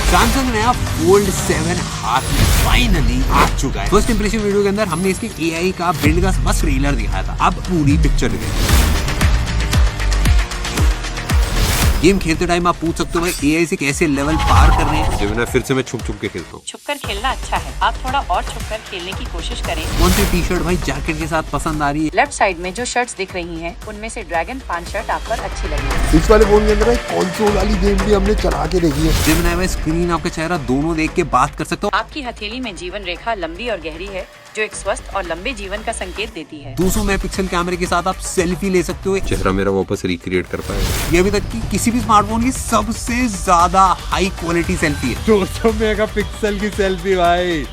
Samsung नया fold 7 हाथ में फाइनली आ चुका है। फर्स्ट इंप्रेशन वीडियो के अंदर हमने इसके एआई का बिल्ड का बस ट्रेलर दिखाया था, अब पूरी पिक्चर दिखाई। गेम खेलते टाइम आप पूछ सकते हो भाई एआई से कैसे लेवल पार कर रहे हैं। जब फिर से मैं छुप छुप के खेलता हूँ। छुपकर खेलना अच्छा है, आप थोड़ा और छुपकर खेलने की कोशिश करें। कौन सी टी शर्ट भाई जैकेट के साथ पसंद आ रही है? लेफ्ट साइड में जो शर्ट्स दिख रही हैं, उनमें से ड्रैगन 5 शर्ट आप पर अच्छी लगेगी। इस वाले फोन के अंदर कंसोल वाली गेम भी हमने चला के देखी है। जिम में स्क्रीन आपका चेहरा दोनों देख के बात कर सकते हो। आपकी हथेली में जीवन रेखा लंबी और गहरी है, जो एक स्वस्थ और लंबे जीवन का संकेत देती है। 200 मेगापिक्सल कैमरे के साथ आप सेल्फी ले सकते हो। चेहरा मेरा वापस रिक्रिएट कर पाएगा। ये अभी तक की किसी भी स्मार्टफोन की सबसे ज्यादा हाई क्वालिटी सेल्फी है। 200 मेगापिक्सल की सेल्फी भाई।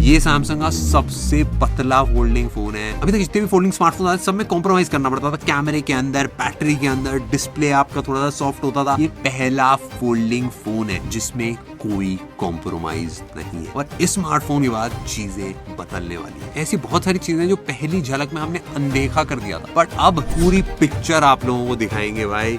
ये सैमसंग का सबसे पतला फोल्डिंग फोन है। अभी तक जितने भी फोल्डिंग स्मार्टफोन आए सब में कॉम्प्रोमाइज करना पड़ता था, कैमरे के अंदर, बैटरी के अंदर, डिस्प्ले आपका थोड़ा सा सॉफ्ट होता था। ये पहला फोल्डिंग फोन है जिसमें कोई कॉम्प्रोमाइज नहीं है, और इस स्मार्टफोन के बाद चीजें बदलने वाली है। ऐसी बहुत सारी चीजें जो पहली झलक में हमने अनदेखा कर दिया था, बट अब पूरी पिक्चर आप लोगों को दिखाएंगे भाई।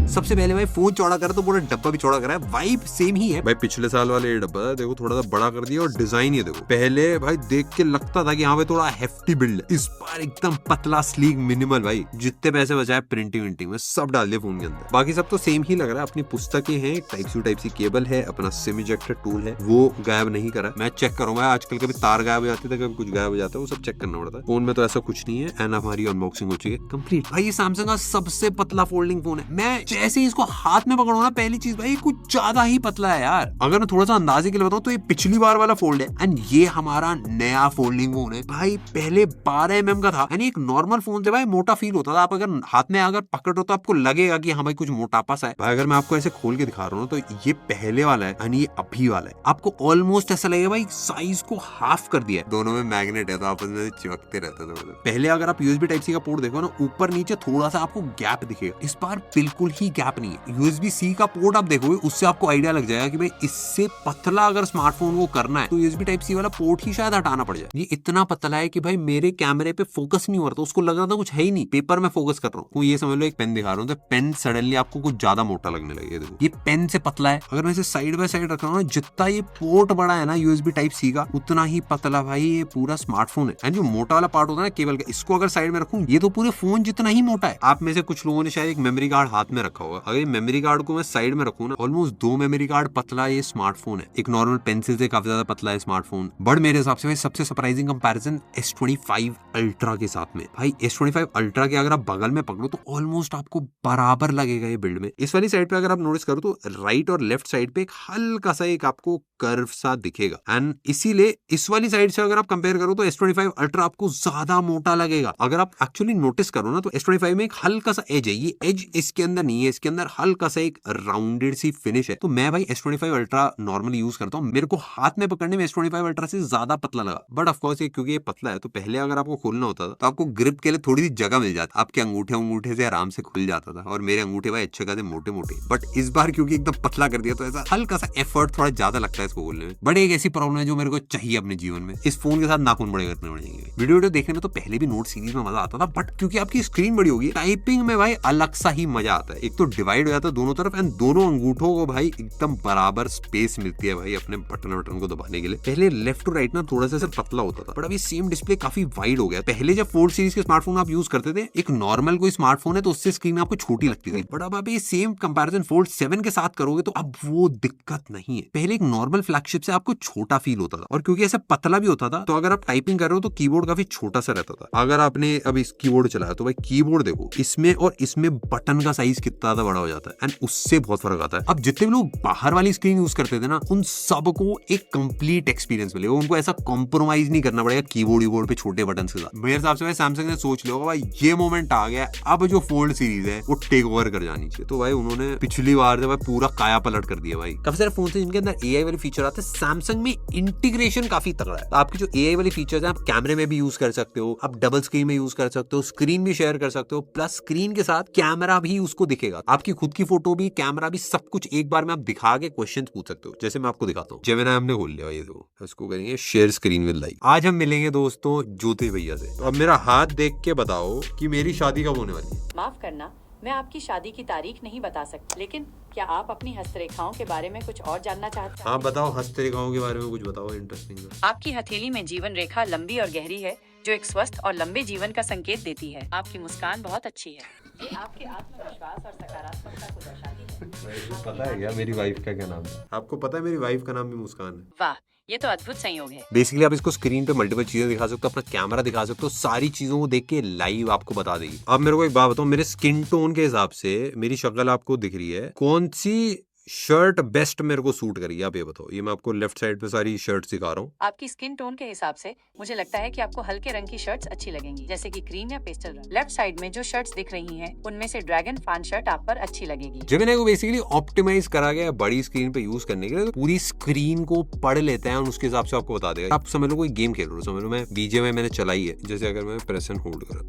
सबसे पहले भाई फोन चौड़ा करा तो पूरा डब्बा भी चौड़ा करा है, वाइब सेम ही है भाई। पिछले साल वाले ये डब्बा देखो थोड़ा सा बड़ा कर दिया, और डिजाइन ये देखो। पहले भाई देख के लगता था कि हाँ भाई थोड़ा हेफ्टी बिल्ड है, इस बार एकदम पतला स्लीक मिनिमल। भाई जितने पैसे बचाए प्रिंटिंग विंटिंग में सब डाल दिए फोन के अंदर। बाकी सब तो सेम ही लग रहा है। अपनी पुस्तकें हैं, टाइप सी केबल है, अपना सिम इजेक्टर टूल है, वो गायब नहीं करा। मैं चेक करूंगा, आजकल कभी तार गायब हो जाती है, कभी कुछ गायब हो जाता है, वो सब चेक करना पड़ता है। फोन में तो ऐसा कुछ नहीं है। एंड हमारी अनबॉक्सिंग हो चुकी है कंप्लीट। भाई ये सैमसंग का सबसे पतला फोल्डिंग फोन है। मैं जैसे ही इसको हाथ में पकड़ो ना, पहली चीज भाई कुछ ज्यादा ही पतला है यार। अगर मैं थोड़ा सा अंदाजे के लिए बताऊं तो ये पिछली बार वाला फोल्ड है, एंड ये हमारा नया फोल्डिंग फोन है। भाई पहले 12 mm का था, यानी एक नॉर्मल फोन से भाई मोटा फील होता था। आप अगर हाथ में अगर पकड़ो तो आपको लगेगा कि हाँ भाई कुछ मोटापा सा है। भाई अगर मैं आपको ऐसे खोल के दिखा रहा हूँ तो ये पहले वाला है, यानी ये अभी वाला है। आपको ऑलमोस्ट ऐसा लगेगा भाई साइज को हाफ कर दिया है। दोनों में मैग्नेट है तो आपस में चिपकते रहते थे। पहले अगर आप यूएसबी टाइप सी का पोर्ट देखो ना, ऊपर नीचे थोड़ा सा आपको गैप दिखेगा। इस बार बिल्कुल ही गैप नहीं है। यूएसबी सी का पोर्ट आप देखोगे, उससे आपको आइडिया लग जाएगा कि भाई इससे पतला अगर स्मार्टफोन को करना है तो यूएसबी टाइप सी वाला पोर्ट ही शायद हटाना पड़ जाए। ये इतना पतला है कि भाई मेरे कैमरे पे फोकस नहीं हो रहा था, उसको लग रहा था कुछ है ही नहीं, पेपर में फोकस कर रहा हूँ। ये समझ लो एक पेन दिखा रहा हूँ तो पेन सडनली आपको कुछ ज्यादा मोटा लगने लगे। देखो ये पेन से पतला है। अगर मैं इसे साइड बाय साइड रख रहा हूँ, जितना ये पोर्ट बड़ा है ना यूएसबी टाइप सी का, उतना ही पतला भाई ये पूरा स्मार्टफोन है। एंड जो मोटा वाला पार्ट होता है ना केबल का, इसको अगर साइड में रखूं, ये तो पूरे फोन जितना ही मोटा है। आप में से कुछ लोगों ने शायद एक मेमोरी कार्ड हाथ में रखा होगा। अगर मेमोरी कार्ड को मैं साइड में रखूं ना, ऑलमोस्ट 2 मेमोरी कार्ड पतला ये स्मार्टफोन है। एक नॉर्मल पेंसिल से काफी ज्यादा पतला है स्मार्टफोन। बट मेरे हिसाब से भाई सबसे सरप्राइजिंग कंपैरिजन S25 अल्ट्रा के साथ में। भाई S25 अल्ट्रा के अगर आप बगल में पकड़ो तो ऑलमोस्ट आपको बराबर लगेगा ये बिल्ड में। इस वाली साइड पे अगर आप नोटिस करो तो राइट और लेफ्ट साइड पे एक हल्का सा एक आपको कर्व सा दिखेगा, एंड इसीलिए इस वाली साइड से अगर आप कंपेयर करो तो S25 अल्ट्रा आपको ज्यादा मोटा लगेगा। अगर आप एक्चुअली नोटिस करो ना तो S25 में एक हल्का सा एज है, ये एज इसके अंदर नहीं है, इसके अंदर हल्का सा एक राउंडेड सी फिनिश है। तो मैं भाई S25 अल्ट्रा नॉर्मली यूज करता हूँ, मेरे को हाथ में पकड़ने में S25 अल्ट्रा से ज्यादा पतला लगा। बट ऑफकोर्स ये क्योंकि ये पतला है तो पहले अगर आपको खोलना होता था तो आपको ग्रिप के लिए थोड़ी सी जगह मिल जाती, आपके अंगूठे से आराम से खुल जाता था, और मेरे अंगूठे भाई अच्छे खासे मोटे मोटे। बट इस बार क्योंकि एकदम पतला कर दिया तो ऐसा हल्का सा एफर्ट थोड़ा ज्यादा लगता है इसको खोलने में। बट एक ऐसी प्रॉब्लम है जो मेरे को चाहिए अपने जीवन में, इस फोन के साथ नाखून बड़े करने पड़ेंगे। वीडियो देखने में तो पहले भी नोट सीरीज में मजा आता था, बट क्योंकि आपकी स्क्रीन बड़ी होगी, टाइपिंग में भाई अलग सा ही मजा आता है। एक तो डिवाइड हो जाता है दोनों तरफ, एंड दोनों अंगूठों को भाई एकदम बराबर स्पेस मिलती है भाई अपने बटन को दबाने के लिए। पहले लेफ्ट टू राइट ना थोड़ा सा पतला होता था, बट अभी सेम डिस्प्ले काफी वाइड हो गया। पहले जब फोल्ड सीरीज के स्मार्टफोन आप यूज करते थे, एक नॉर्मल कोई स्मार्टफोन है तो उससे स्क्रीन आपको छोटी लगती थी, बट अब आप ये सेम कंपैरिजन फोल्ड 7 के साथ करोगे तो अब वो दिक्कत नहीं है। पहले एक नॉर्मल फ्लैगशिप से आपको छोटा फील होता था, और क्योंकि ऐसा पतला भी होता था तो अगर आप टाइपिंग कर रहे हो तो कीबोर्ड काफी छोटा सा रहता था। अगर आपने अब इस कीबोर्ड चलाया तो भाई कीबोर्ड देखो, इसमें और इसमें बटन का साइज कितना ज्यादा बड़ा हो जाता है, एंड उससे बहुत फर्क आता है। अब जितने भी लोग बाहर वाली स्क्रीन यूज करते थे ना, उन सबको एक कंप्लीट एक्सपीरियंस मिलेगा, उनको ऐसा कॉम्प्रोमाइज नहीं करना पड़ेगा कीबोर्ड पे छोटे बटन के साथ। मेरे हिसाब से भाई सैमसंग ने सोच लिया भाई ये मोमेंट आ गया, अब जो फोल्ड सीरीज है वो टेक ओवर कर जानी चाहिए। तो भाई उन्होंने पिछली बार से भाई पूरा काया पलट कर दिया। भाई काफी सारे फोन से जिनके अंदर एआई वाले फीचर आते हैं, सैमसंग में इंटीग्रेशन काफी तगड़ा है। तो आपकी जो एआई वाली फीचर्स हैं आप कैमरे में भी यूज कर सकते हो, आप डबल स्क्रीन में यूज कर सकते हो, स्क्रीन भी शेयर कर सकते हो, प्लस स्क्रीन के साथ कैमरा भी उसको दिखेगा, आपकी खुद की फोटो भी, कैमरा भी, सब कुछ एक बार में आप दिखा के क्वेश्चन पूछ सकते हो। जैसे मैं आपको दिखाता हूँ, जेमिनी हमने खोल लिया, ये देखो, इसको करेंगे शेयर स्क्रीन विद लाइव। आज हम मिलेंगे दोस्तों ज्योति भैया से। तो अब मेरा हाथ देख के बताओ कि मेरी शादी कब होने वाली है। माफ करना, मैं आपकी शादी की तारीख नहीं बता सकती, लेकिन क्या आप अपनी हस्तरेखाओं के बारे में कुछ और जानना चाहते हैं? हाँ बताओ, हस्तरेखाओं के बारे में कुछ बताओ इंटरेस्टिंग। आपकी हथेली में जीवन रेखा लंबी और गहरी है, जो एक स्वस्थ और लंबे जीवन का संकेत देती है। आपकी मुस्कान बहुत अच्छी है, ये आपके आत्मविश्वास और सकारात्मकता को दर्शाती है। पता है क्या मेरी वाइफ का क्या नाम है? आपको पता है मेरी वाइफ का नाम भी मुस्कान है। वाह, ये तो अद्भुत संयोग है। बेसिकली आप इसको स्क्रीन पे मल्टीपल चीजें दिखा सकते हो, अपना कैमरा दिखा सकते हो, सारी चीजों को देख के लाइव आपको बता देगी। अब मेरे को एक बात बताओ, मेरे स्किन टोन के हिसाब से मेरी शक्ल आपको दिख रही है, कौन सी शर्ट बेस्ट मेरे को सूट करेगी? आप ये बताओ। ये मैं आपको लेफ्ट साइड पे सारी शर्ट दिखा रहा हूँ। आपकी स्किन टोन के हिसाब से मुझे लगता है कि आपको हल्के रंग की शर्ट्स अच्छी लगेंगी, जैसे कि क्रीम या पेस्टल रंग। लेफ्ट साइड में जो शर्ट्स दिख रही हैं, उनमें से ड्रैगन फैन शर्ट आप पर अच्छी लगेगी। जेमिनी को बेसिकली ऑप्टिमाइज करा गया है बड़ी स्क्रीन पे यूज करने के लिए, तो पूरी स्क्रीन को पढ़ लेते हैं और उसके हिसाब से आपको बता देगा। आप समझ लो कोई गेम खेल रहे हो, समझ लो मैं BGMI मैंने चलाई है, जैसे अगर मैं प्रेस एंड होल्ड करा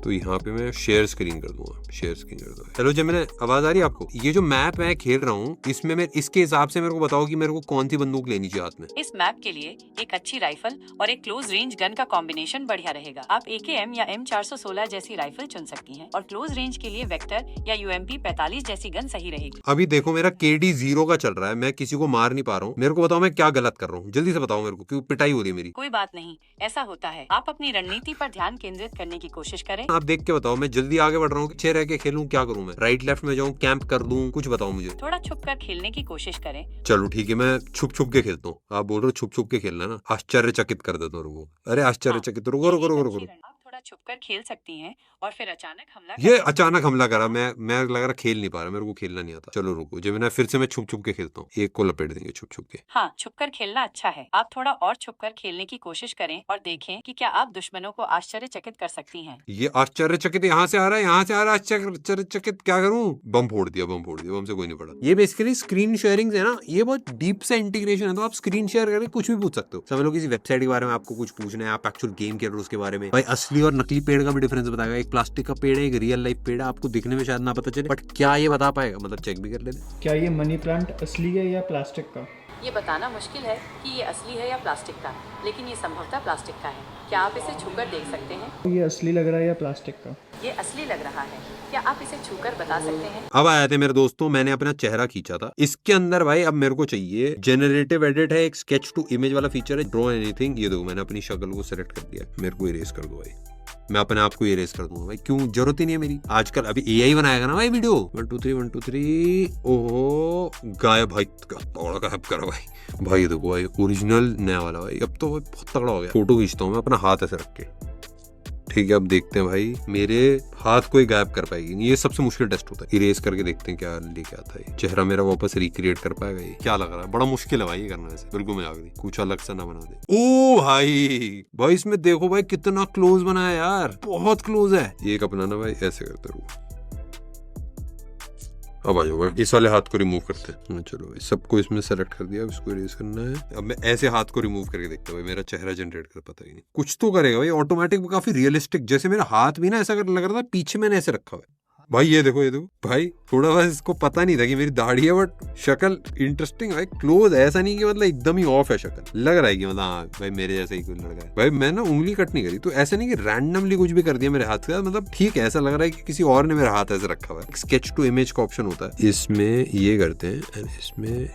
तो यहाँ पे मैं शेयर स्क्रीन कर दूंगा, शेयर स्क्रीन कर दूंगा। हेलो जेमिनी, आवाज आ रही है आपको? ये जो मैप मैं खेल रहा हूँ, इसमें मैं इसके हिसाब से मेरे को बताओ कि मेरे को कौन सी बंदूक लेनी चाहिए हाथ में। इस मैप के लिए एक अच्छी राइफल और एक क्लोज रेंज गन का कॉम्बिनेशन बढ़िया रहेगा। आप AKM या M416 जैसी राइफल चुन सकती हैं, और क्लोज रेंज के लिए वेक्टर या UMP 45 जैसी गन सही रहेगी। अभी देखो मेरा KD 0 का चल रहा है, मैं किसी को मार नहीं पा रहा हूँ। मेरे को बताओ मैं क्या गलत कर रहा हूँ, जल्दी से बताओ मेरे को, क्यों पिटाई हो रही है मेरी। कोई बात नहीं, ऐसा होता है। आप अपनी रणनीति पर ध्यान केंद्रित करने की कोशिश करें। आप देख के बताओ, मैं जल्दी आगे बढ़ रहा हूँ, पीछे रह के खेलूं, क्या करूं मैं? राइट लेफ्ट में जाऊं, कैंप कर दूं, कुछ बताओ मुझे। थोड़ा छुप कर खेलने की कोशिश करें। चलो ठीक है, मैं छुप छुप के खेलता हूँ। आप बोल रहे हो छुप छुप के खेलना ना, आश्चर्यचकित कर देता हूँ। रुको, अरे आश्चर्यचकित, रुको रुको रुको रुको। आप थोड़ा छुप कर खेल सकती हैं और फिर अचानक हमला ये अचानक हमला करा, मैं लग रहा खेल नहीं पा रहा, मेरे को खेलना नहीं आता। चलो रुको, जब मैं फिर से मैं छुप छुप के खेलता हूँ, एक को लपेट देंगे छुप छुप के। हाँ, छुप कर खेलना अच्छा है। आप थोड़ा और छुप कर खेलने की कोशिश करें और देखें कि क्या आप दुश्मनों को आश्चर्यचकित कर सकती हैं। ये आश्चर्यचकित यहाँ से आ रहा है, यहाँ से आ रहा है आश्चर्यचकित, क्या करूँ? बम फोड़ दिया, बम फोड़ दिया, बम से कोई नहीं पड़ा। ये बेसिकली स्क्रीन शेयरिंग है ना, ये बहुत डीप से इंटीग्रेशन है, तो आप स्क्रीन शेयर करके कुछ भी पूछ सकते हो। समझ लो किसी वेबसाइट के बारे में आपको कुछ पूछना है, आप एक्चुअल गेम खेल रहे हो उसके बारे में, भाई असली और नकली पेड़ का भी डिफरेंस बताएगा। एक प्लास्टिक का पेड़ है, एक रियल लाइफ पेड़ है, आपको दिखने में शायद ना पता चले, बट क्या ये बता पाएगा? मतलब चेक भी कर लेते। क्या ये मनी प्लांट असली है या प्लास्टिक का? ये बताना मुश्किल है कि ये असली है या प्लास्टिक का, लेकिन ये संभवतः प्लास्टिक का है। क्या आप इसे छूकर देख सकते हैं? ये असली लग रहा है या प्लास्टिक का? ये असली लग रहा है। क्या आप इसे छूकर बता सकते हैं? अब आए थे मेरे दोस्तों, मैंने अपना चेहरा खींचा था। इसके अंदर भाई अब मेरे को चाहिए जनरेटिव एडिट है, एक स्केच टू इमेज वाला फीचर है, ड्रॉ एनीथिंग। ये देखो मैंने अपनी शक्ल को सिलेक्ट कर दिया, मेरे को इरेज कर दो भाई। मैं अपने आप को इरेज कर दूंगा भाई, क्यों? जरूरत ही नहीं है मेरी। आजकल अभी AI बनाएगा ना भाई वीडियो। 1 2 3 1 2 3 ओहो गायब भाई, तगड़ा गायब करा भाई। भाई देखो भाई, ओरिजिनल नया वाला भाई, अब तो बहुत तगड़ा हो गया। फोटो खींचता हूँ मैं अपना हाथ ऐसे रख के, ठीक है? अब देखते हैं भाई मेरे हाथ को ही गायब कर पाएगी। ये सबसे मुश्किल टेस्ट होता है, इरेज करके देखते हैं क्या लेके आता है। चेहरा मेरा वापस रिक्रिएट कर पाएगा ये? क्या लग रहा है? बड़ा मुश्किल है भाई ये करना, ऐसे बिल्कुल मजाक नहीं, कुछ अलग सा ना बना दे। ओ भाई इसमें देखो भाई कितना क्लोज बना है यार, बहुत क्लोज है। एक अपनाना भाई, ऐसे करते रहो। अब आ जाओ भाई, इस वाले हाथ को रिमूव करते हैं। चलो भाई, सबको इसमें सेलेक्ट कर दिया, इसको इरेज करना है। अब मैं ऐसे हाथ को रिमूव करके देखता हूँ भाई, मेरा चेहरा जनरेट कर पता ही नहीं, कुछ तो करेगा भाई ऑटोमेटिक, काफी रियलिस्टिक। जैसे मेरा हाथ भी ना ऐसा लग रहा था पीछे मैंने ऐसे रखा हुआ है भाई। ये देखो भाई, थोड़ा बस इसको पता नहीं था कि मेरी दाढ़ी है, बट शक्ल इंटरेस्टिंग भाई, क्लोज है, ऐसा नहीं कि मतलब एकदम ही ऑफ है शक्ल। लग रहा है कि मतलब हाँ भाई मेरे जैसा ही कोई लड़का है भाई। मैं ना उंगली कट नहीं करी, तो ऐसा नहीं कि रैंडमली कुछ भी कर दिया मेरे हाथ का, मतलब ठीक है, ऐसा लग रहा है कि किसी और ने मेरा हाथ ऐसे रखा हुआ है। स्केच टू इमेज का ऑप्शन होता है, इसमें ये करते हैं, एंड इसमें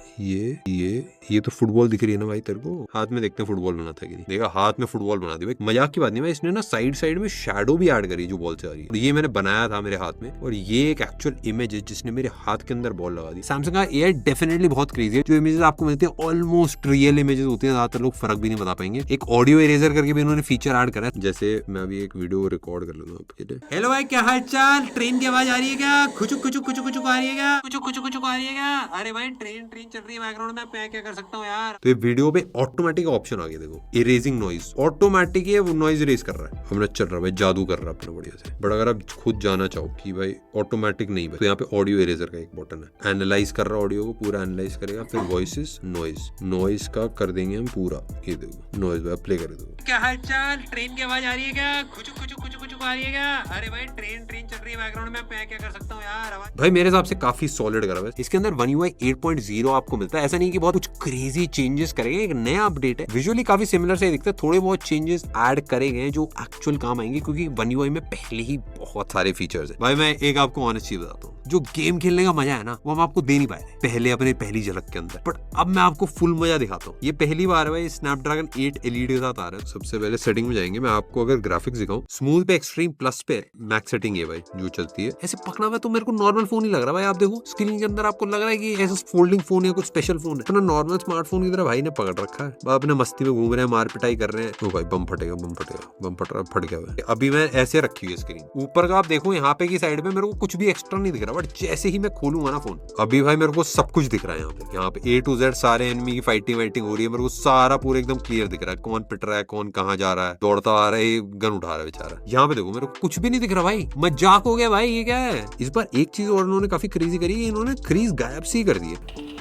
ये तो फुटबॉल दिख रही है ना भाई तेरे को? हाथ में देखते हैं फुटबॉल बना था कि नहीं। देखा, हाथ में फुटबॉल बना दी भाई, मजाक की बात नहीं भाई। इसने ना साइड में शैडो भी ऐड करी जो बॉल से आ रही है। ये मैंने बनाया था मेरे हाथ में, और ये एक एक्चुअल इमेज है जिसने मेरे हाथ के अंदर बॉल लगा दी। सैमसंग का AI डेफिनेटली बहुत क्रेजी है। जो इमेजेस आपको मिलती है ऑलमोस्ट रियल इमेजेस होती है, ज्यादातर लोग फर्क भी नहीं बता पाएंगे। एक ऑडियो इरेजर करके भी इन्होंने फीचर ऐड करा है। जैसे मैं अभी एक वीडियो रिकॉर्ड कर लूंगा आपके लिए। हेलो भाई, क्या हाल चाल? ट्रेन की आवाज आ रही है क्या? खुचुक खुचुक खुचुक खुचुक आ रही है क्या? खुचुक खुचुक खुचुक आ रही है क्या? अरे भाई ट्रेन चल रही है बैकग्राउंड में, मैं क्या कर सकता हूँ यार? तो ये वीडियो पे ऑटोमेटिक ऑप्शन आ गया, देखो इरेजिंग नॉइज, ऑटोमेटिक है वो नॉइज इरेज कर रहा है। हमने चल रहा है भाई, जादू कर रहा है अपना बढ़िया से। बट अगर आप खुद जाना चाहो कि भाई ऑटोमेटिक नहीं है, तो यहाँ पे ऑडियो इरेजर का एक बटन है, एनालाइज कर रहा है ऑडियो को, पूरा एनालाइज करेगा। फिर वॉइसेस नॉइज का कर देंगे हम पूरा। ये देखो नॉइज भाई, प्ले कर दो। क्या हाल चाल? ट्रेन की आवाज आ रही है क्या? खुचुक खुचुक खुचुक खुचुक आ रही है क्या? अरे भाई ट्रेन चल रही है बैकग्राउंड में, मैं क्या कर सकता हूँ यार? भाई मेरे हिसाब से काफी सॉलिड करा है। इसके अंदर One UI 8.0 आपको मिलता है। ऐसा नहीं कि बहुत कुछ क्रेजी चेंजेस करेंगे, एक नया अपडेट है। विजुअली काफी सिमिलर से दिखता है, थोड़े बहुत चेंजेस ऐड करेंगे जो एक्चुअल काम आएंगे, क्योंकि One UI में पहले ही बहुत सारे फीचर्स है। भाई मैं एक आपको ऑनेस्ट चीज बताता हूँ, जो गेम खेलने का मजा है ना वो हम आपको दे नहीं पाए थे पहले अपने पहली झलक के अंदर, बट अब मैं आपको फुल मजा दिखाता हूँ। ये पहली बार है भाई स्नैपड्रैगन 8 LED के साथ आ रहा है। सबसे पहले सेटिंग में जाएंगे, मैं आपको अगर ग्राफिक्स दिखाऊं, स्मूथ पे एक्सट्रीम, प्लस पे मैक्स सेटिंग है भाई जो चलती है। ऐसे पकड़ा हुआ तो मेरे को नॉर्मल फोन ही लग रहा है भाई। आप देखो स्क्रीन के अंदर आपको लग रहा है कि ऐसा फोल्डिंग फोन है, कुछ स्पेशल फोन है। अपना नॉर्मल स्मार्टफोन की तरह भाई ने पकड़ रखा है, अपने मस्ती में घूम रहे हैं, मार पिटाई कर रहे हैं। तो भाई बम फटेगा, बम फटेगा, बम फट रहा, फट गया। अभी मैं ऐसे रखी हुई स्क्रीन, ऊपर का आप देखो यहाँ पे की साइड पे मेरे को कुछ भी एक्स्ट्रा नहीं दिख रहा, बट जैसे ही मैं खोलूंगा ना फोन, अभी भाई मेरे को सब कुछ दिख रहा है। यहाँ पे A to Z सारे एनिमी की फाइटिंग हो रही है, मेरे को सारा पूरा एकदम क्लियर दिख रहा है। कौन पिट रहा है, कौन कहाँ जा रहा है, दौड़ता आ रहा है, गन उठा रहा है बेचारा। यहाँ पे देखो मेरे को कुछ भी नहीं दिख रहा भाई, मजाक हो गया भाई, ये क्या है। इस बार एक चीज और इन्होंने काफी क्रेजी करी है, इन्होंने क्रीज गायब सी कर दी है।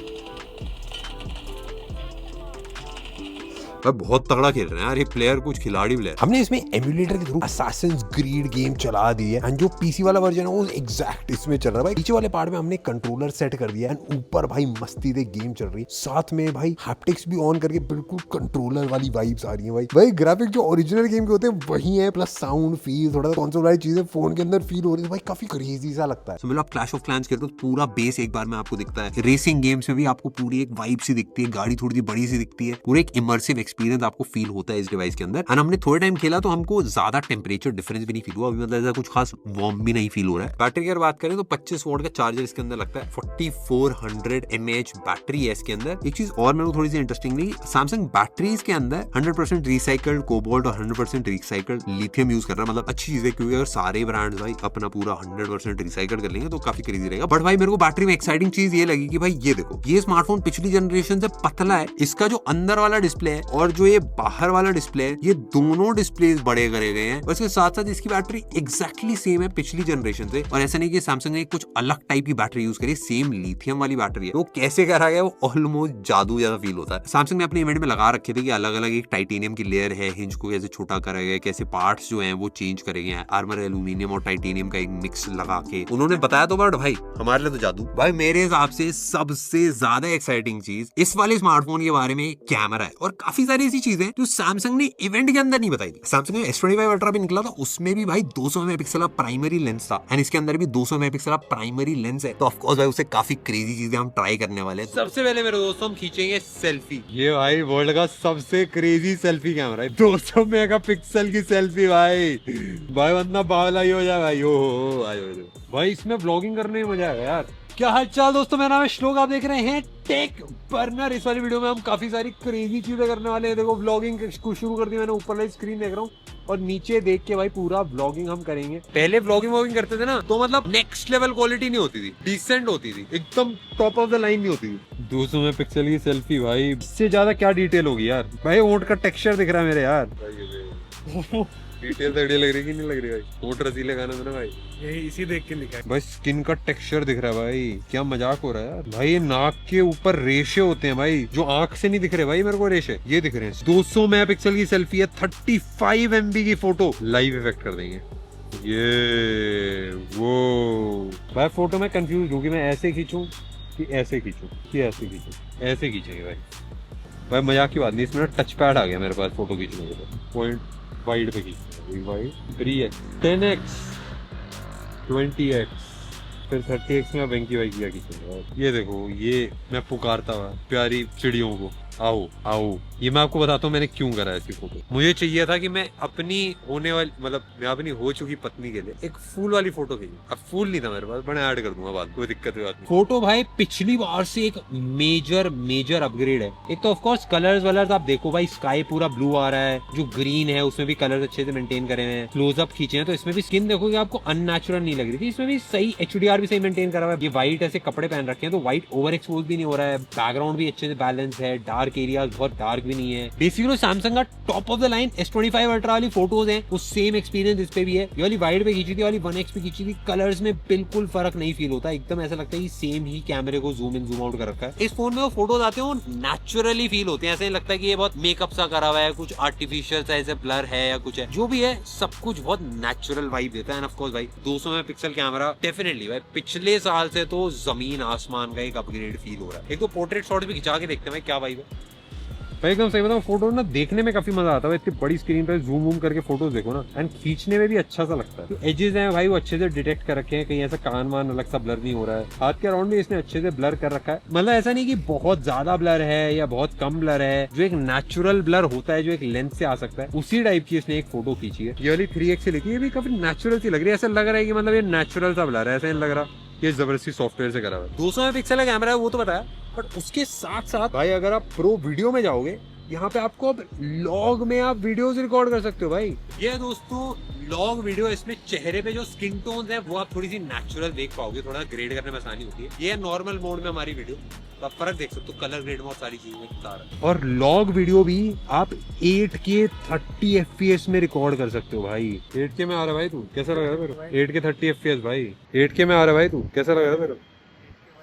बहुत तगड़ा खेल रहे हैं यार ये प्लेयर, कुछ खिलाड़ी प्लेयर। हमने इसमें एमुलेटर के थ्रू असैसिन्स क्रीड गेम चला दी है, एंड जो पीसी वाला वर्जन है वो एग्जैक्ट इसमें चल रहा है भाई। पीछे वाले पार्ट में हमने कंट्रोलर सेट कर दिया एंड ऊपर भाई मस्ती दे गेम चल रही है, साथ में भाई हैप्टिक्स भी ऑन करके बिल्कुल कंट्रोलर वाली वाइब्स आ रही है भाई। ग्राफिक जो ओरिजिनल गेम के होते हैं वही है, प्लस साउंड फील, थोड़ा कंसोल वाली चीजें फोन के अंदर फील हो रही है भाई, काफी क्रेजी सा लगता है। मतलब आप क्लैश ऑफ क्लैंस खेलते हो पूरा बेस एक बार में आपको दिखता है। रेसिंग गेम्स में भी आपको पूरी एक वाइब सी दिखती है, गाड़ी थोड़ी सी बड़ी सी दिखती है, पूरा एक इमर्सिव एक्सपीरियंस आपको फील होता है इस डिवाइस के अंदर। और हमने थोड़े टाइम खेला तो हमको ज्यादा टेम्परेचर डिफरेंस भी नहीं फील हुआ, अभी मतलब ऐसा कुछ खास वार्म भी नहीं फील हो रहा है। बैटरी की अगर बात करें तो 25 वोल्ट का चार्जर इसके अंदर लगता है, 4400 mAh बैटरी है इसके अंदर। एक चीज और मेरे को थोड़ी सी इंटरेस्टिंग लगी, सैमसंग बैटरीज के अंदर 100% रिसाइकल्ड कोबाल्ट और 100% रिसाइकल्ड लिथियम यूज कर रहा है। मतलब अच्छी चीज है, क्योंकि अगर सारे ब्रांड्स भाई अपना पूरा 100% रिसाइकल कर लेंगे तो काफी क्रेजी रहेगा। बट भाई मेरे को बैटरी में एक्साइटिंग चीज ये लगी कि भाई ये देखो, ये स्मार्टफोन पिछली जनरेशन से पतला है, इसका जो अंदर वाला डिस्प्ले है और जो ये बाहर वाला डिस्प्ले है, ये दोनों डिस्प्लेस बड़े करे गए हैं। और इसके साथ साथ इसकी बैटरी एग्जैक्टली सेम है पिछली जनरेशन से, और ऐसा नहीं कि सैमसंग ने कुछ अलग टाइप की बैटरी यूज करी, सेम लिथियम वाली बैटरी है। वो कैसे करा गया, वो ऑलमोस्ट जादू जैसा फील होता है। सैमसंग ने अपने इवेंट में लगा रखे थे कि अलग अलग एक टाइटेनियम की लेयर है, हिंज को कैसे छोटा करा गया, कैसे पार्ट्स जो हैं वो चेंज करे गए हैं, आर्मर एल्यूमिनियम और टाइटेनियम का एक मिक्स लगा के उन्होंने बताया। तो बट भाई हमारे लिए तो जादू भाई। मेरे हिसाब से सबसे ज्यादा एक्साइटिंग चीज इस वाले स्मार्टफोन के बारे में कैमरा है, और काफी सारी ऐसी चीजें जो सैमसंग ने इवेंट के अंदर नहीं बताई थी। सैमसंग में S25 अल्ट्रा भी निकला था, उसमें भी भाई 200 मेगापिक्सल का प्राइमरी लेंस था, एंड इसके अंदर भी 200 मेगापिक्सल का प्राइमरी लेंस है। तो ऑफ कोर्स भाई उससे काफी क्रेजी चीजें हम ट्राई करने वाले हैं। सबसे पहले मेरे दोस्तों हम खींचेंगे सेल्फी। ये भाई वर्ल्ड का सबसे क्रेजी सेल्फी कैमरा है, 200 मेगापिक्सल की सेल्फी भाई। भाई बंदा बावला ही हो जाए भाई। ओ भाई इसमें व्लॉगिंग करने में मजा आएगा यार। क्या हाल चाल दोस्तों, मेरा नाम है श्लोक, आप देख रहे हैं टेक बर्नर। इस वाली वीडियो में हम काफी सारी क्रेजी चीजें करने वाले हैं। देखो व्लॉगिंग शुरू कर दी मैंने, ऊपर वाली स्क्रीन देख रहा हूँ और नीचे देख के भाई पूरा व्लॉगिंग हम करेंगे। पहले व्लॉगिंग करते थे ना तो मतलब नेक्स्ट लेवल क्वालिटी नहीं होती थी, डिसेंट होती थी, एकदम टॉप ऑफ द लाइन नहीं होती थी। 200 मेगापिक्सल की सेल्फी भाई, इससे ज्यादा क्या डिटेल होगी यार। भाई ओंठ का टेक्सचर दिख रहा है मेरे यार। डिटेल तगड़ी लग रही कि नहीं लग रही भाई। ओंठ रसीले गाने में ना भाई, यही इसी देख के लिखा है भाई। स्किन का टेक्सचर दिख रहा है भाई, क्या मजाक हो रहा है यार। भाई ये नाक के ऊपर रेशे होते हैं भाई, जो आंख से नहीं दिख रहे भाई मेरे को रेशे, ये दिख रहे हैं। 200 मेगापिक्सल की सेल्फी है, 35 MB की फोटो, लाइव इफेक्ट कर देंगे ये वो। भाई फोटो में कंफ्यूज हूँ कि मैं ऐसे खींचूं कि ऐसे खींचूं कि ऐसे खींचूं। ऐसे खींचेंगे भाई मजाक की बात नहीं, इसमें टच पैड आ गया मेरे पास फोटो खींचने के लिए। पॉइंट वाइड पे खींचना, 3x 10x 20x फिर 30x में वेंकी वाई किया खींचूंगा। ये देखो, ये मैं पुकारता हुआ प्यारी चिड़ियों को, आओ आओ। ये मैं आपको बताता हूँ मैंने क्यों करा ऐसी फोटो। मुझे चाहिए था कि मैं अपनी होने वाली, मतलब मैं अपनी हो चुकी पत्नी के लिए एक फूल वाली फोटो खींची। अब फूल नहीं था मेरे पास, मैं ऐड कर दूंगा बाद, कोई दिक्कत की बात नहीं। फोटो भाई पिछली बार से एक मेजर अपग्रेड है। एक तो ऑफ कोर्स कलर्स आप देखो भाई, स्काई पूरा ब्लू आ रहा है, जो ग्रीन है उसमें भी कलर्स अच्छे से मेंटेन करे हुए हैं। क्लोजअप खींचे हैं तो इसमें भी स्किन देखोगे आपको अननेचुरल नहीं लग रही थी, इसमें भी सही HDR भी सही मेंटेन करा हुआ है। ये व्हाइट ऐसे कपड़े पहन रखे हैं तो व्हाइट ओवर एक्सपोज भी नहीं हो रहा है, बैकग्राउंड भी अच्छे से बैलेंस है, डार्क एरिया बहुत डार्क भी नहीं है। बेसिकली सैमसंग का top of the line S25 ultra वाली फोटोज हैं, वो सेम एक्सपीरियंस इस पे भी है। ये वाली वाइड पे खींची थी, वाली 1x पे खींची थी, कलर्स में बिल्कुल फर्क नहीं फील होता, एकदम ऐसा लगता है कि सेम ही कैमरे को जूम इन जूम आउट कर रखा है। इस फोन में वो फोटोज आते हैं वो नेचुरली फील होते हैं, ऐसा नहीं लगता कि ये बहुत मेकअप सा करा हुआ है, कुछ आर्टिफिशियल सा ऐसे ब्लर है या कुछ है। जो भी है सब कुछ बहुत नेचुरल वाइब देता है। ऑफ कोर्स भाई 200 मेगापिक्सल कैमरा डेफिनेटली भाई पिछले साल से तो जमीन आसमान का एक अपग्रेड फील हो रहा है। एक तो पोर्ट्रेट शॉट भी खिंचा के देखते हैं भाई क्या वाइब है। भाई एकदम सही बताऊं, फोटो ना देखने में काफी मजा आता है, इतनी बड़ी स्क्रीन पे जूम वूम करके फोटोज देखो ना, एंड खींचने में भी अच्छा सा लगता है। तो एजेस हैं भाई वो अच्छे से डिटेक्ट कर रखे हैं, कहीं ऐसा कान वान अलग सा ब्लर नहीं हो रहा है। हाथ के अराउंड भी इसने अच्छे से ब्लर कर रखा है, मतलब ऐसा नहीं कि बहुत ज्यादा ब्लर है या बहुत कम ब्लर है, जो एक नेचुरल ब्लर होता है जो एक लेंस से आ सकता है, उसी टाइप की इसने एक फोटो खींची है। ये वाली 3x से लेती है, ये भी काफी नेचुरल सी लग रही है, ऐसा लग रहा है कि मतलब ये नेचुरल सा ब्लर है, ऐसा नहीं लग रहा ये जबरदस्ती सॉफ्टवेयर से करा हुआ है। 200 मेगापिक्सल का कैमरा है वो तो पता है, बट उसके साथ साथ भाई अगर आप प्रो वीडियो में जाओगे, यहाँ पे आपको अब लॉग में आप वीडियोस रिकॉर्ड कर सकते हो भाई। ये दोस्तों लॉग वीडियो, इसमें चेहरे पे जो स्किन टोन्स हैं वो आप थोड़ी सी नेचुरल देख पाओगे, थोड़ा ग्रेड करने में आसानी होती है। ये नॉर्मल मोड में हमारी वीडियो, तो आप फर्क देख सकते हो, कलर ग्रेड में और सारी चीजें बता रहा है। और लॉग वीडियो भी आप 8K 30 FPS में रिकॉर्ड कर सकते हो भाई। 8K में आ रहा है भाई तू, कैसा लग रहा है मेरे? 8K 30 FPS भाई, 8K में आ रहा है भाई तू, कैसा लग रहा है मेरे?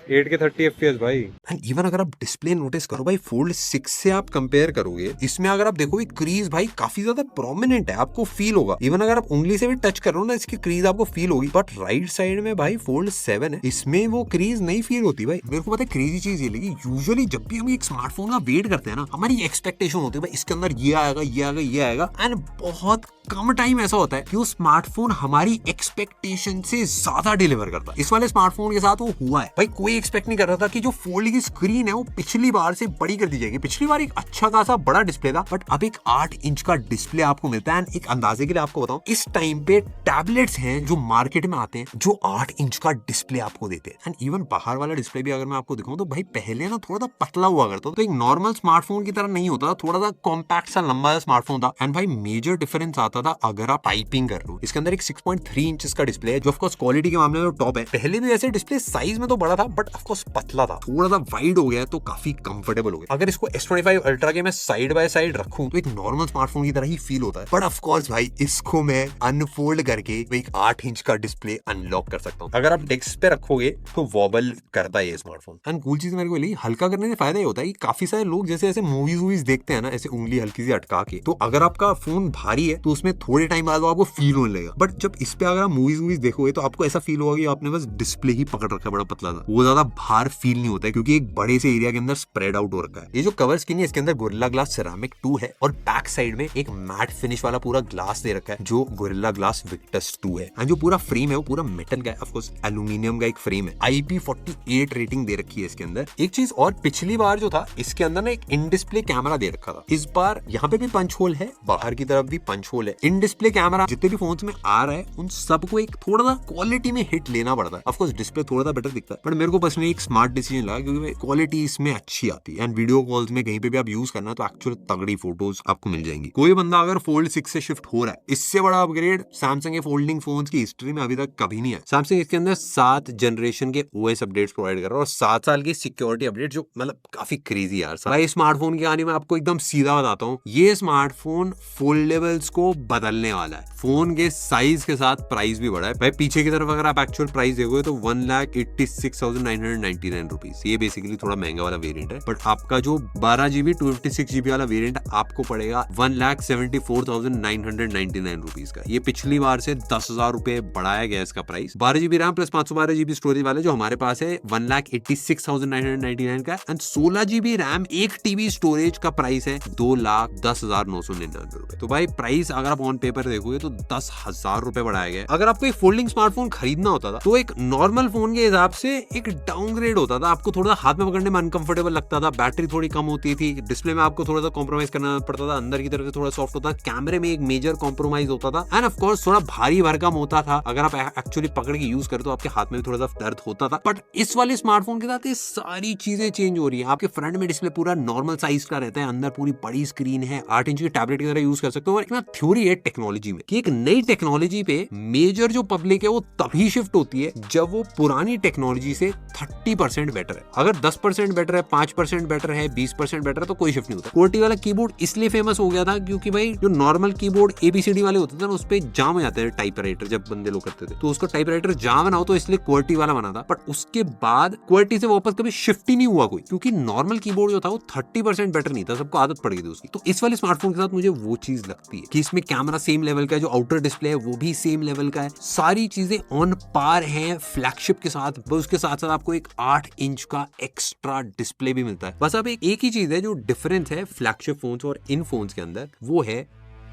8K 30 FPS भाई। एंड इवन अगर आप डिस्प्ले नोटिस करो भाई, फोल्ड 6 से आप कंपेयर करोगे, इसमें अगर आप देखोगे क्रीज भाई काफी ज्यादा प्रोमिनेंट है, आपको फील होगा। इवन अगर आप उंगली से भी टच कर रहे हो ना, इसकी क्रीज आपको फील होगी। बट राइट साइड में भाई फोल्ड 7 है, इसमें वो क्रीज नहीं फील होती भाई। मेरे को पता है क्रेजी चीज ये लगी, यूजुअली जब भी हम एक स्मार्टफोन का वेट करते हैं ना, हमारी एक्सपेक्टेशन होती है भाई इसके अंदर ये आएगा ये आएगा ये आएगा, एंड बहुत कम टाइम ऐसा होता है कि वो स्मार्टफोन हमारी एक्सपेक्टेशन से ज्यादा डिलीवर करता है। इस वाले स्मार्टफोन के साथ वो हुआ है भाई। कोई एक्सपेक्ट नहीं कर रहा था कि जो फोल्ड की स्क्रीन है वो पिछली बार से बड़ी कर दी जाएगी। पिछली बार एक अच्छा खासा बड़ा डिस्प्ले था, बट अब एक 8 इंच का डिस्प्ले आपको मिलता है। एक अंदाजे के लिए आपको बताऊं, इस टाइम पे टैबलेट्स हैं जो मार्केट में आते हैं जो 8 इंच का डिस्प्ले आपको देते हैं। एंड इवन बाहर वाला डिस्प्ले भी अगर मैं आपको दिखाऊं तो भाई पहले ना थोड़ा सा पतला हुआ करता था, तो एक नॉर्मल स्मार्टफोन की तरह नहीं होता था, थोड़ा सा कॉम्पैक्ट सा लंबा सा स्मार्टफोन था। एंड भाई मेजर डिफरेंस आता था अगर आप टाइपिंग कर रहे हो। इसके अंदर एक 6.3 इंच का डिस्प्ले है जो ऑफकोर्स क्वालिटी के मामले में टॉप है। पहले भी ऐसे डिस्प्ले साइज में तो बड़ा था, बट ऑफकोर्स पतला था, थोड़ा सा वाइड हो गया तो काफी कंफर्टेबल हो गया। अगर इसको S25 अल्ट्रा के मैं साइड बाय साइड रखूं तो एक नॉर्मल स्मार्टफोन की तरह ही फील होता है। बट ऑफ कोर्स भाई इसको मैं अनफोल्ड करके एक 8 इंच का डिस्प्ले अनलॉक कर सकता हूं। अगर आप डेस्क पे रखोगे तो वॉबल करता है ये स्मार्टफोन। एंड कूल चीज मेरे को लगी, हल्का करने से फायदा ये होता है कि काफी सारे लोग जैसे ऐसे मूवीज देखते हैं ना, ऐसे उंगली हल्की सी अटका के, तो अगर आपका फोन भारी है तो उसमें थोड़े टाइम बाद आपको फील होने लगेगा। बट जब इस पे अगर आप मूवीज देखोगे तो आपको ऐसा फील होगा कि आपने बस डिस्प्ले ही पकड़ रखा है, बड़ा पतला सा, वो ज्यादा भार फील नहीं होता है क्योंकि एक बड़े से एरिया के अंदर स्प्रेड आउट हो रखा है। ये जो कवर स्क्रीन है इसके अंदर गोरिल्ला ग्लास सेरामिक 2 है, और बैक साइड में एक मैट फिनिश वाला पूरा ग्लास दे रखा है जो गोरिल्ला ग्लास विक्टस 2 है। एंड जो पूरा फ्रेम है वो पूरा मेटल का है, ऑफ कोर्स एल्यूमिनियम का एक फ्रेम है। IP48 रेटिंग दे रखी है इसके अंदर। एक चीज और, पिछली बार जो था इसके अंदर ना एक इन डिस्प्ले कैमरा दे रखा था, इस बार यहाँ पे भी पंच होल है, बाहर की तरफ भी पंच होल है। इन डिस्प्ले कैमरा जितने भी फोन्स में आ रहा है उन सबको एक थोड़ा सा क्वालिटी में हिट लेना पड़ता है। ऑफ कोर्स डिस्प्ले थोड़ा सा बेटर दिखता है, बट मेरे को पर्सनली एक स्मार्ट डिसीजन लगा क्योंकि क्वालिटी इसमें अच्छी आती है। एंड वीडियो कॉल्स में कहीं पे भी आप यूज करना तो एक्चुअल तगड़ी फोटोज आपको मिल जाएंगी। कोई बंदा अगर फोल्ड 6 से शिफ्ट हो रहा है, इससे बड़ा अपग्रेड सैमसंग के फोल्डिंग फोन्स की हिस्ट्री में अभी तक कभी नहीं है। सैमसंग इसके अंदर 7 जनरेशन के OS अपडेट्स प्रोवाइड कर रहा है और 7 साल की सिक्योरिटी अपडेट, जो मतलब काफी क्रेजी यार। भाई स्मार्टफोन की कहानी मैं आपको एकदम सीधा बताता हूँ, ये स्मार्टफोन फोल्डेबल्स को बदलने वाला है। फोन के साइज के साथ प्राइस भी बढ़ा है भाई। पीछे की तरफ अगर आप एक्चुअल प्राइस देखोगे तो 1,86,999 रुपीज, ये बेसिकली थोड़ा महंगा वाला वेरिएंट है। बट आपका जो 12GB 256GB वाला वेरिएंट आपको पड़ेगा 1,74,999 रुपीज का। ये पिछली बार से 10,000 रुपए बढ़ाया गया इसका price. 12GB RAM plus 512GB storage वाले जो हमारे पास है 1,86,999 का, and 16GB RAM 1TB storage का प्राइस है 2,10,999 रुपए। तो भाई प्राइस अगर आप ऑन पेपर देखोगे तो 10,000 रुपए बढ़ाया गया। अगर आपको एक फोल्डिंग स्मार्टफोन खरीदना होता था तो एक नॉर्मल फोन के हिसाब से एक डाउनग्रेड होता था, आपको थोड़ा हाथ में पकड़ने में अनकंफर्टेबल लगता था, बैटरी थोड़ी कम होती थी, डिस्प्ले में आपको थोड़ा सा कॉम्प्रोमाइज करना पड़ता था, अंदर की तरफ से थोड़ा सॉफ्ट होता, कैमरे में एक मेजर कॉम्प्रोमाइज होता था, एंड ऑफ कोर्स थोड़ा भारी भरकम होता था। अगर आप एक्चुअली पकड़ के यूज करते तो आपके हाथ में भी थोड़ा सा दर्द होता था। बट इस वाले स्मार्टफोन के साथ ये सारी चीजें चेंज हो रही है। आपके फ्रंट में डिस्प्ले पूरा नॉर्मल साइज का रहता है, अंदर पूरी बड़ी स्क्रीन है, 8 इंच की टैबलेट की तरह यूज कर सकते हो। और एक थ्योरी है टेक्नोलॉजी में कि एक नई टेक्नोलॉजी पे मेजर जो पब्लिक है वो तभी शिफ्ट होती है जब वो पुरानी टेक्नोलॉजी से 30% बेटर है। अगर 10% बेटर है, 5% बेटर है, 20% बेटर है तो कोई शिफ्ट नहीं होता। QWERTY वाला कीबोर्ड इसलिए फेमस हो गया था क्योंकि भाई जो नॉर्मल कीबोर्ड ABCD वाले होते थे ना, उस पे जाम हो जाते थे टाइपराइटर, जब बंदे लोग करते थे तो उसको टाइपराइटर जाम ना हो तो इसलिए QWERTY वाला बना था। बट उसके बाद QWERTY से वापस कभी शिफ्ट ही नहीं हुआ कोई, क्योंकि नॉर्मल कीबोर्ड जो था वो 30% बेटर नहीं था, सबको आदत पड़ गई थी उसकी। तो इस वाले स्मार्टफोन के साथ मुझे वो चीज लगती है कि इसमें कैमरा सेम लेवल का है, जो आउटर डिस्प्ले है वो भी सेम लेवल का है, सारी चीजें ऑन पार हैं फ्लैगशिप के साथ। उसके साथ साथ आपको एक 8 इंच का एक्स्ट्रा डिस्प्ले भी मिलता है। बस अब एक ही चीज है जो डिफरेंस है फ्लैगशिप फोन्स और इन फोन्स के अंदर, वो है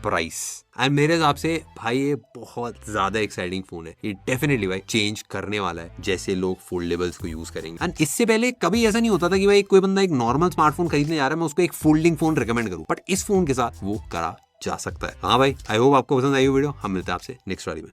प्राइस। एंड मेरे हिसाब से भाई ये बहुत ज्यादा एक्साइटिंग फोन है। ये डेफिनेटली भाई चेंज करने वाला है जैसे लोग फोल्डेबल्स को यूज करेंगे। एंड इससे पहले कभी ऐसा नहीं होता था कि भाई कोई बंदा एक नॉर्मल स्मार्टफोन खरीदने जा रहा है, मैं उसको एक फोल्डिंग फोन रिकमेंड करूं, बट इस फोन के साथ वो करा जा सकता है। हाँ भाई, आई होप आपको पसंद आई वीडियो। हम मिलते हैं आपसे नेक्स्ट वाली में।